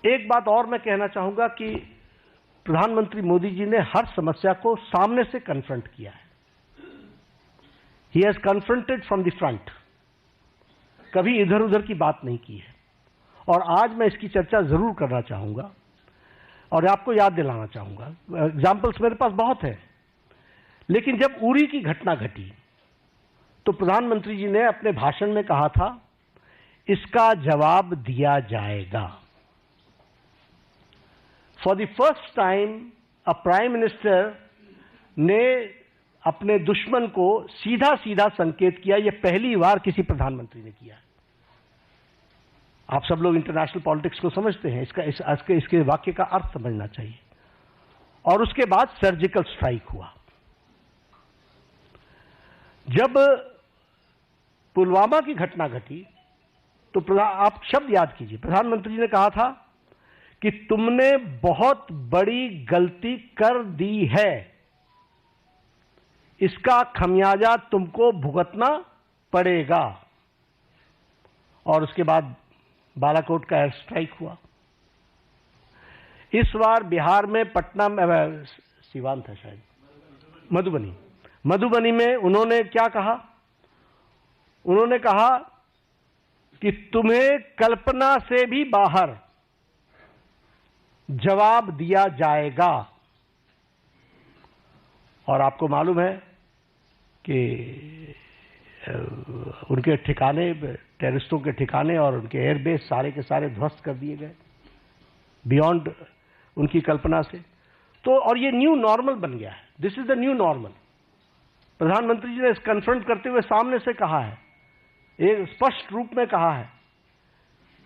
एक बात और मैं कहना चाहूंगा कि प्रधानमंत्री मोदी जी ने हर समस्या को सामने से कन्फ्रंट किया है। He has confronted from the front, कभी इधर उधर की बात नहीं की है। और आज मैं इसकी चर्चा जरूर करना चाहूंगा और आपको याद दिलाना चाहूंगा। एग्जाम्पल्स मेरे पास बहुत है, लेकिन जब उरी की घटना घटी तो प्रधानमंत्री जी ने अपने भाषण में कहा था, इसका जवाब दिया जाएगा। For the first time a prime minister ने अपने दुश्मन को सीधा सीधा संकेत किया। यह पहली बार किसी प्रधानमंत्री ने किया। आप सब लोग इंटरनेशनल पॉलिटिक्स को समझते हैं, इसके वाक्य का अर्थ समझना चाहिए। और उसके बाद सर्जिकल स्ट्राइक हुआ। जब पुलवामा की घटना घटी तो आप शब्द याद कीजिए, प्रधानमंत्री ने कहा था कि तुमने बहुत बड़ी गलती कर दी है, इसका खमियाजा तुमको भुगतना पड़ेगा। और उसके बाद बालाकोट का एयर स्ट्राइक हुआ। इस बार बिहार में पटना में, सीवान था शायद, मधुबनी में उन्होंने क्या कहा? उन्होंने कहा कि तुम्हें कल्पना से भी बाहर जवाब दिया जाएगा। और आपको मालूम है कि उनके ठिकाने, टेररिस्टों के ठिकाने और उनके एयरबेस सारे के सारे ध्वस्त कर दिए गए, बियॉन्ड उनकी कल्पना से। तो और ये न्यू नॉर्मल बन गया है। This is the new normal. प्रधानमंत्री जी ने इस कन्फ्रंट करते हुए सामने से कहा है, एक स्पष्ट रूप में कहा है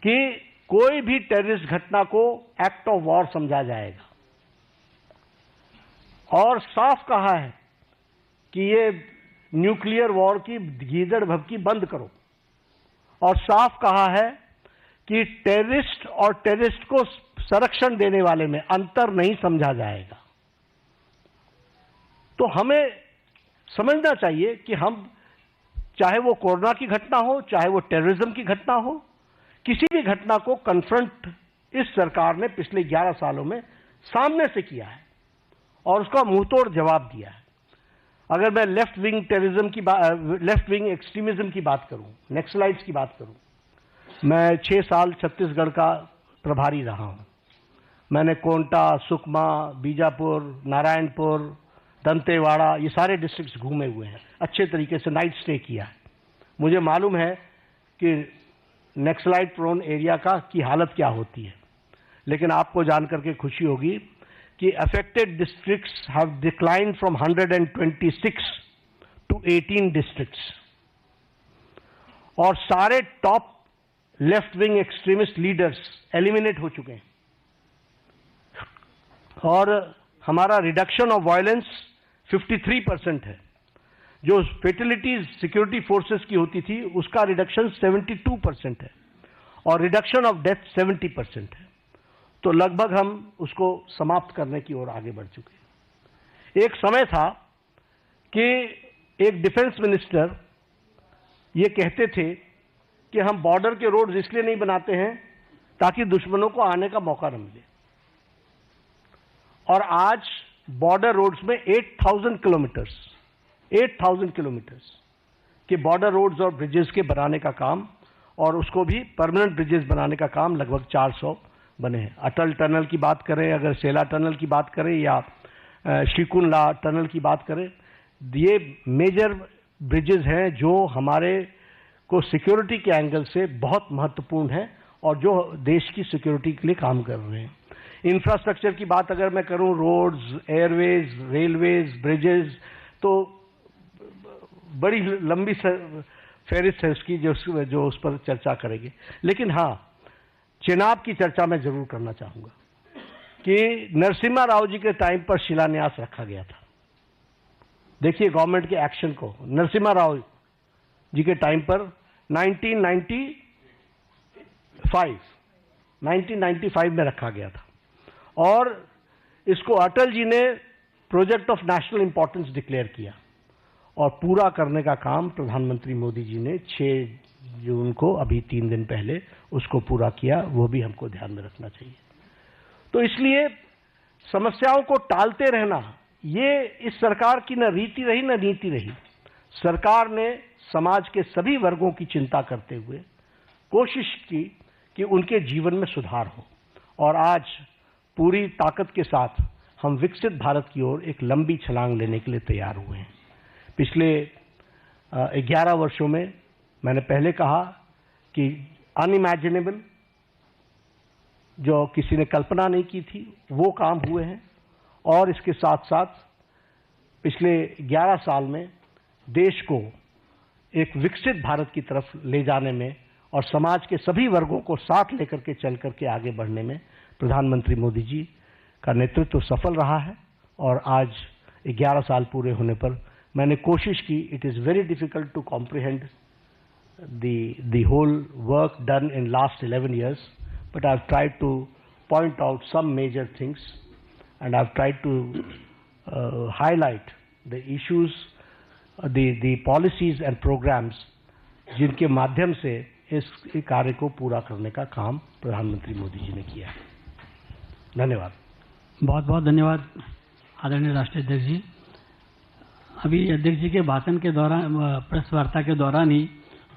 कि कोई भी टेररिस्ट घटना को एक्ट ऑफ वॉर समझा जाएगा। और साफ कहा है कि ये न्यूक्लियर वॉर की गीदड़ भभकी बंद करो। और साफ कहा है कि टेररिस्ट और टेररिस्ट को संरक्षण देने वाले में अंतर नहीं समझा जाएगा। तो हमें समझना चाहिए कि हम, चाहे वो कोरोना की घटना हो, चाहे वो टेररिज्म की घटना हो, किसी भी घटना को कन्फ्रंट इस सरकार ने पिछले 11 सालों में सामने से किया है और उसका मुंहतोड़ जवाब दिया है। अगर मैं लेफ्ट विंग टेररिज्म की लेफ्ट विंग एक्सट्रीमिज्म की बात करूं, नक्सलाइट्स की बात करूं, मैं 6 साल छत्तीसगढ़ का प्रभारी रहा हूं। मैंने कोंटा, सुकमा, बीजापुर, नारायणपुर, दंतेवाड़ा, ये सारे डिस्ट्रिक्ट्स घूमे हुए हैं, अच्छे तरीके से नाइट स्टे किया है। मुझे मालूम है कि नक्सलाइट प्रोन एरिया की हालत क्या होती है। लेकिन आपको जानकर के खुशी होगी कि affected districts have declined from 126 to 18 districts. और सारे top left wing extremist leaders eliminate हो चुके हैं। और हमारा रिडक्शन ऑफ वायलेंस 53% है। जो फेटलिटीज सिक्योरिटी फोर्सेस की होती थी उसका रिडक्शन 72% है और रिडक्शन ऑफ डेथ 70% है। तो लगभग हम उसको समाप्त करने की ओर आगे बढ़ चुके हैं। एक समय था कि एक डिफेंस मिनिस्टर ये कहते थे कि हम बॉर्डर के रोड्स इसलिए नहीं बनाते हैं ताकि दुश्मनों को आने का मौका न मिले। और आज बॉर्डर रोड्स में 8,000 किलोमीटर्स के बॉर्डर रोड्स और ब्रिजेस के बनाने का काम, और उसको भी परमानेंट ब्रिजेस बनाने का काम लगभग 400 बने हैं। अटल टनल की बात करें, अगर सेला टनल की बात करें या श्रीकुंडला टनल की बात करें, ये मेजर ब्रिजेस हैं जो हमारे को सिक्योरिटी के एंगल से बहुत महत्वपूर्ण है और जो देश की सिक्योरिटी के लिए काम कर रहे हैं। इंफ्रास्ट्रक्चर की बात अगर मैं करूं, रोड्स, एयरवेज, रेलवेज, ब्रिजेस, तो बड़ी लंबी फहरिस्त है उसकी जो उस पर चर्चा करेंगे। लेकिन हाँ, चेनाब की चर्चा मैं जरूर करना चाहूंगा कि नरसिम्हा राव जी के टाइम पर शिलान्यास रखा गया था। देखिए गवर्नमेंट के एक्शन को। नरसिम्हा राव जी के टाइम पर 1995 में रखा गया था और इसको अटल जी ने project of national importance declare किया और पूरा करने का काम प्रधानमंत्री मोदी जी ने 6 जून को अभी 3 दिन पहले उसको पूरा किया, वो भी हमको ध्यान में रखना चाहिए। तो इसलिए समस्याओं को टालते रहना ये इस सरकार की न रीति रही न नीति रही। सरकार ने समाज के सभी वर्गों की चिंता करते हुए कोशिश की कि उनके जीवन में सुधार हो, और आज पूरी ताकत के साथ हम विकसित भारत की ओर एक लंबी छलांग लेने के लिए तैयार हुए हैं। पिछले 11 वर्षों में मैंने पहले कहा कि अनइमेजिनेबल, जो किसी ने कल्पना नहीं की थी, वो काम हुए हैं। और इसके साथ साथ पिछले 11 साल में देश को एक विकसित भारत की तरफ ले जाने में और समाज के सभी वर्गों को साथ लेकर के चल करके आगे बढ़ने में प्रधानमंत्री मोदी जी का नेतृत्व सफल रहा है। और आज 11 साल पूरे होने पर मैंने कोशिश की, it is very difficult to comprehend the whole work done in last 11 years, but I've tried to point out some major things, and I've tried to highlight the issues, the policies and programs जिनके माध्यम से इस कार्य को पूरा करने का काम प्रधानमंत्री मोदी जी ने किया है। धन्यवाद। बहुत बहुत धन्यवाद आदरणीय राष्ट्रीय अध्यक्ष जी। अभी अध्यक्ष जी के भाषण के दौरान, प्रेस वार्ता के दौरान ही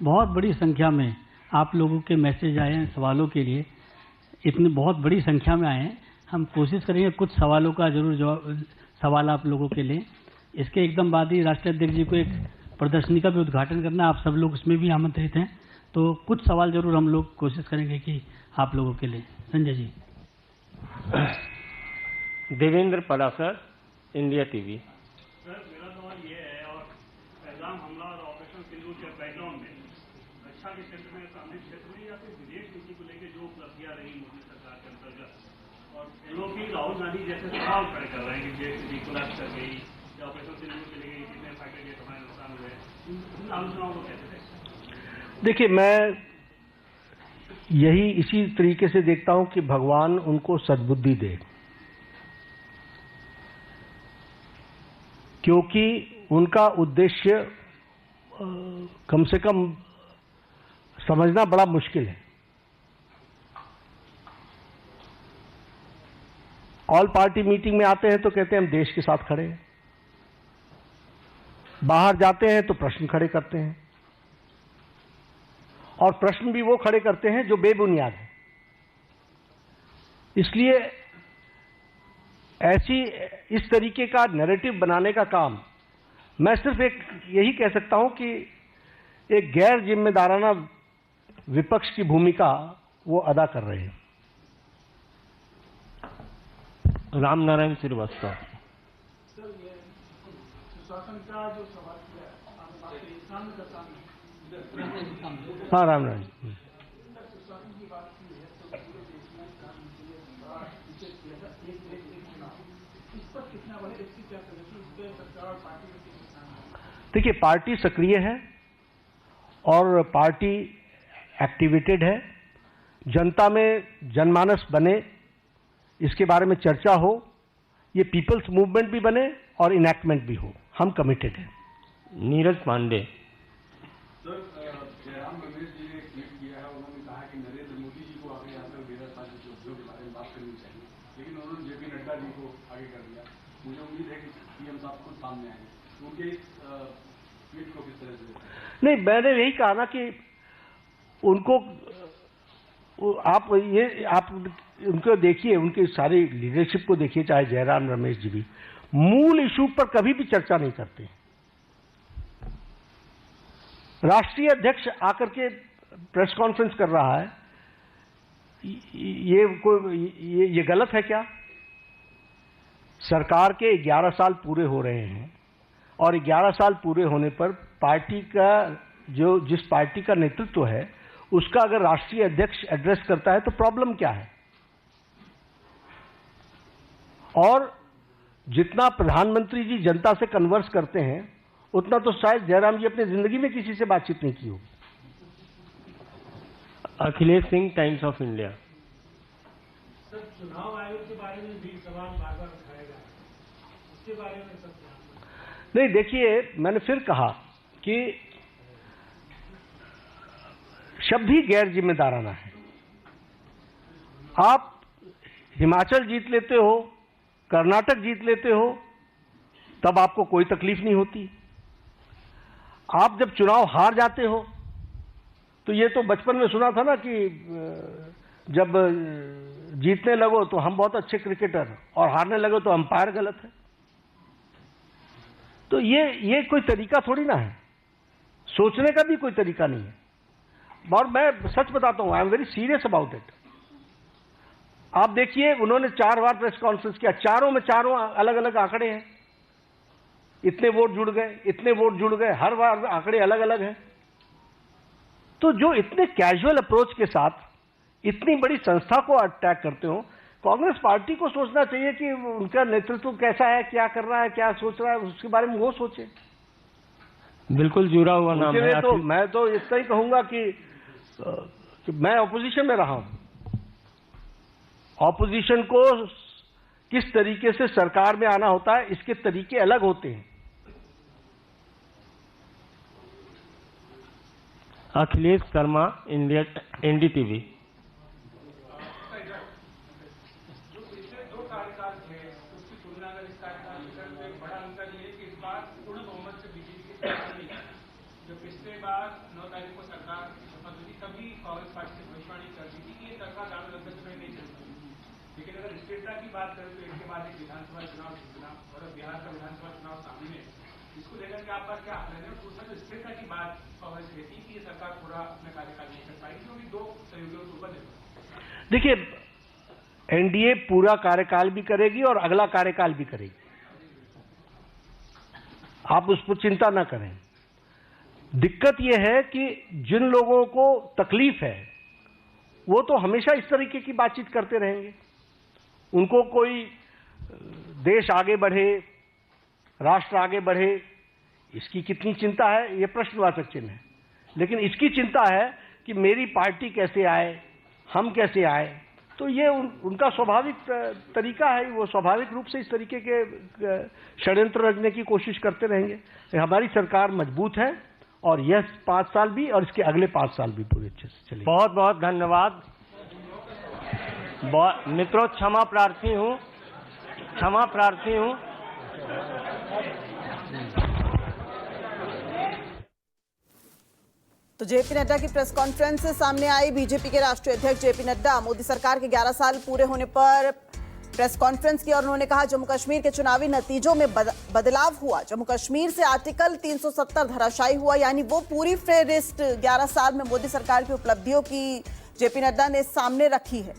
बहुत बड़ी संख्या में आप लोगों के मैसेज आए हैं सवालों के लिए। इतनी बहुत बड़ी संख्या में आए हैं। हम कोशिश करेंगे कुछ सवालों का जरूर जवाब, सवाल आप लोगों के लिए। इसके एकदम बाद ही राष्ट्रीय अध्यक्ष जी को एक प्रदर्शनी का भी उद्घाटन करना, आप सब लोग उसमें भी आमंत्रित हैं। तो कुछ सवाल जरूर हम लोग कोशिश करेंगे कि आप लोगों के लिए। Sanjay ji. Devendra Palasar, India TV. Sir, मेरा सवाल ये है, और पहलगाम हमला और ऑपरेशन सिंदूर के बैकग्राउंड में रक्षा के क्षेत्र में, सामरिक क्षेत्र में, या फिर विदेश नीति को लेकर जो उपलब्धियां रही मोदी सरकार के अंतर्गत, और एलओपी राहुल गांधी जैसे सवाल खड़े कर रहे हैं कि देश की कोलैप्स कर गई या ऑपरेशन सिंदूर के लिए कितने फाइटर जेट हमारे नुकसान हुए, इन आलोचनाओं को कैसे देखते हैं? देखिए, मैं यही इसी तरीके से देखता हूं कि भगवान उनको सद्बुद्धि दे, क्योंकि उनका उद्देश्य कम से कम समझना बड़ा मुश्किल है। ऑल पार्टी मीटिंग में आते हैं तो कहते हैं हम देश के साथ खड़े हैं, बाहर जाते हैं तो प्रश्न खड़े करते हैं, और प्रश्न भी वो खड़े करते हैं जो बेबुनियाद है। इसलिए इस तरीके का नैरेटिव बनाने का काम मैं सिर्फ यही कह सकता हूं कि एक गैर जिम्मेदाराना विपक्ष की भूमिका वो अदा कर रहे हैं। राम नारायण श्रीवास्तव। सुशासन का जो सवाल किया, हाँ, राम नारायण। सुशासन की बात की है, तो पूरे देश में इस पर कितना बड़े, इसकी क्या सजेशन, इस पर सरकार और पार्टी में कितना? देखिए, पार्टी सक्रिय है और पार्टी एक्टिवेटेड है। जनता में जनमानस बने, इसके बारे में चर्चा हो, ये पीपल्स मूवमेंट भी बने और इनैक्टमेंट भी हो, हम कमिटेड हैं। नीरज पांडे। सर, जयराम रमेश जी ने ट्वीट किया है, उन्होंने कहा कि नरेंद्र मोदी जी को आगे आकर 13 साल के उपयोग के बारे में बात करनी चाहिए, लेकिन उन्होंने जेपी नड्डा जी को आगे कर दिया। मुझे उम्मीद है कि पीएम साहब खुद सामने आएंगे। उनके इस ट्वीट को किस तरह से? नहीं, मैंने यही कहा ना कि उनको आप उनको देखिए, उनकी सारी लीडरशिप को देखिए, चाहे जयराम रमेश जी भी मूल इशू पर कभी भी चर्चा नहीं करते। राष्ट्रीय अध्यक्ष आकर के प्रेस कॉन्फ्रेंस कर रहा है, ये गलत है क्या? सरकार के 11 साल पूरे हो रहे हैं और 11 साल पूरे होने पर पार्टी का जिस पार्टी का नेतृत्व है उसका अगर राष्ट्रीय अध्यक्ष एड्रेस करता है तो प्रॉब्लम क्या है? और जितना प्रधानमंत्री जी जनता से कन्वर्स करते हैं उतना तो शायद जयराम जी अपनी जिंदगी में किसी से बातचीत नहीं की होगी। Akhilesh Singh, times of India. Sir, चुनाव आयोग के बारे में भी सवाल बार बार उठाया जा रहा है, उसके बारे में सब नहीं, देखिए, मैंने फिर कहा कि शब्द ही गैर जिम्मेदाराना है। आप हिमाचल जीत लेते हो, कर्नाटक जीत लेते हो, तब आपको कोई तकलीफ नहीं होती। आप जब चुनाव हार जाते हो तो ये तो बचपन में सुना था ना कि जब जीतने लगो तो हम बहुत अच्छे क्रिकेटर और हारने लगो तो अंपायर गलत है। तो ये कोई तरीका थोड़ी ना है, सोचने का भी कोई तरीका नहीं है। और मैं सच बताता हूं, I am very serious about it. आप देखिए, उन्होंने 4 बार प्रेस कॉन्फ्रेंस किया, चारों में चारों अलग अलग आंकड़े हैं। इतने वोट जुड़ गए, इतने वोट जुड़ गए, हर बार आंकड़े अलग अलग हैं। तो जो इतने कैजुअल अप्रोच के साथ इतनी बड़ी संस्था को अटैक करते हो, कांग्रेस पार्टी को सोचना चाहिए कि उनका नेतृत्व कैसा है, क्या कर रहा है, क्या सोच रहा है, उसके बारे में वो सोचे। बिल्कुल जुड़ा हुआ नाम है। तो मैं तो इतना ही कहूंगा कि मैं ऑपोजिशन में रहा हूं। ऑपोजिशन को किस तरीके से सरकार में आना होता है, इसके तरीके अलग होते हैं। Akhilesh Sharma, India NDTV. जो पिछले 2 कार्यकाल थे उसकी तुलना अगर इस कार्यकाल में एक बड़ा अंतर ये है कि इस बार पूर्ण बहुमत से बीजेपी की सरकार नहीं है। जो पिछले बार 9 तारीख को सरकार की शपथ हुई तभी कांग्रेस पार्टी ने भविष्यवाणी कर दी थी कि ये सरकार ज्यादा लंबे समय नहीं चल सकती। लेकिन अगर स्थिरता की बात करें तो इसके बाद एक विधानसभा चुनाव और बिहार का विधानसभा चुनाव सामने है, इसको लेकर के आपका क्या आकलन है? दूसरा जो स्थिरता की बात कांग्रेस कहती है कि ये सरकार पूरा अपना कार्यकाल नहीं कर पाएगी, जो भी 2 सहयोगियों के ऊपर निर्भर। देखिए, एनडीए पूरा कार्यकाल भी करेगी और अगला कार्यकाल भी करेगी, आप उस पर चिंता ना करें। दिक्कत यह है कि जिन लोगों को तकलीफ है वो तो हमेशा इस तरीके की बातचीत करते रहेंगे। उनको कोई देश आगे बढ़े, राष्ट्र आगे बढ़े, इसकी कितनी चिंता है, यह प्रश्नवाचक चिन्ह है। लेकिन इसकी चिंता है कि मेरी पार्टी कैसे आए, हम कैसे आए। तो ये उनका स्वाभाविक तरीका है, वो स्वाभाविक रूप से इस तरीके के षड्यंत्र रचने की कोशिश करते रहेंगे। हमारी सरकार मजबूत है और यह 5 साल भी और इसके अगले 5 साल भी पूरे अच्छे से चलेगी। बहुत बहुत धन्यवाद मित्रों। क्षमा प्रार्थी हूँ। तो जेपी नड्डा की प्रेस कॉन्फ्रेंस से सामने आई। बीजेपी के राष्ट्रीय अध्यक्ष जेपी नड्डा मोदी सरकार के 11 साल पूरे होने पर प्रेस कॉन्फ्रेंस की और उन्होंने कहा जम्मू कश्मीर के चुनावी नतीजों में बदलाव हुआ। जम्मू कश्मीर से आर्टिकल 370 धराशायी हुआ, यानी वो पूरी फेयरिस्ट 11 साल में मोदी सरकार की उपलब्धियों की जेपी नड्डा ने सामने रखी है।